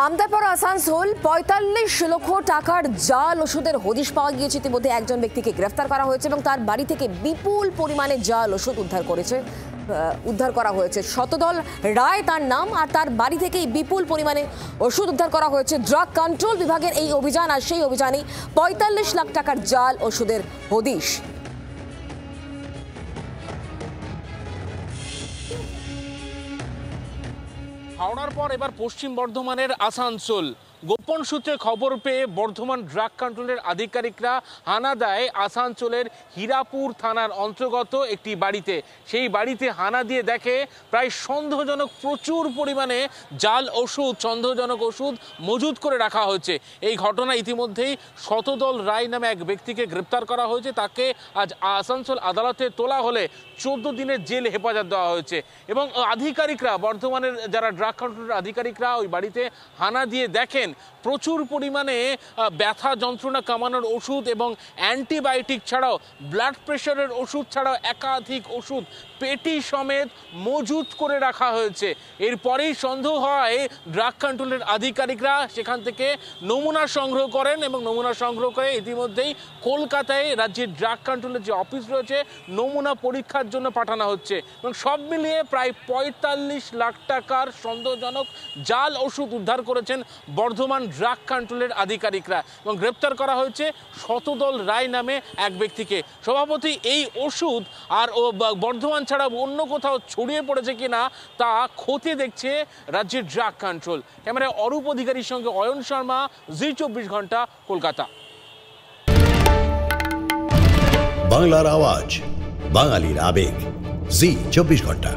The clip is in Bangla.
আমদারপাড়া আসানসোল ৪৫ লক্ষ টাকার জাল ওষুধের হদিশ পাওয়া গিয়েছে। ইতিমধ্যে একজন ব্যক্তিকে গ্রেফতার করা হয়েছে এবং তার বাড়ি থেকে বিপুল পরিমাণে জাল ওষুধ উদ্ধার করা হয়েছে। শতদল রায় তার নাম, আর তার বাড়ি থেকেই বিপুল পরিমাণে ওষুধ উদ্ধার করা হয়েছে। ড্রাগ কন্ট্রোল বিভাগের এই অভিযান, আর সেই অভিযানে ৪৫ লাখ টাকার জাল ওষুধের হদিশ। হাওড়ার পর এবার পশ্চিম বর্ধমানের আসানসোল। গোপন সূত্রে খবর পেয়ে বর্ধমান ড্রাগ কন্ট্রোলের আধিকারিকরা হানা দেয় আসানসোলের হীরাপুর থানার অন্তর্গত একটি বাড়িতে। সেই বাড়িতে হানা দিয়ে দেখে প্রায় সন্দেহজনক প্রচুর পরিমাণে জাল ওষুধ, সন্দেহজনক ওষুধ মজুত করে রাখা হয়েছে। এই ঘটনা ইতিমধ্যেই শতদল রায় নামে এক ব্যক্তিকে গ্রেপ্তার করা হয়েছে। তাকে আজ আসানসোল আদালতে তোলা হলে 14 দিনের জেল হেফাজত দেওয়া হয়েছে। এবং আধিকারিকরা, বর্ধমানের যারা ড্রাগ কন্ট্রোলের আধিকারিকরা ওই বাড়িতে হানা দিয়ে দেখেন প্রচুর পরিমাণে ব্যথা যন্ত্রণা কমানোর ওষুধ এবং অ্যান্টিবায়োটিক ছাড়াও ব্লাড প্রেশারের ওষুধ ছাড়াও একাধিক ওষুধ পেটি সমেত মজুত করে রাখা হয়েছে। এরপরেই সন্দেহ হয় ড্রাগ কন্ট্রোলের আধিকারিকরা সেখান থেকে নমুনা সংগ্রহ করেন এবং নমুনা সংগ্রহ করে ইতিমধ্যেই কলকাতায় রাজ্যের ড্রাগ কন্ট্রোলের যে অফিস রয়েছে নমুনা পরীক্ষার জন্য পাঠানো হচ্ছে। এবং সব মিলিয়ে প্রায় ৪৫ লাখ টাকার সন্দেহজনক জাল ওষুধ উদ্ধার করেছেন বর্ধমান ড্রাগ কন্ট্রোলের আধিকারিকরা এবং গ্রেপ্তার করা হয়েছে শতদল রায় নামে এক ব্যক্তিকে। সভাপতি, এই ওষুধ আর বর্ধমান ছাড়া অন্য কোথাও ছড়িয়ে পড়েছে কিনা তা খতিয়ে দেখছে রাজ্যের ড্রাগ কন্ট্রোল। ক্যামেরায় অরূপ অধিকারীর সঙ্গে অয়ন শর্মা, জি ২৪ ঘন্টা, কলকাতা। বাংলার আওয়াজ, বাঙালির আবেগ, জি ২৪ ঘন্টা।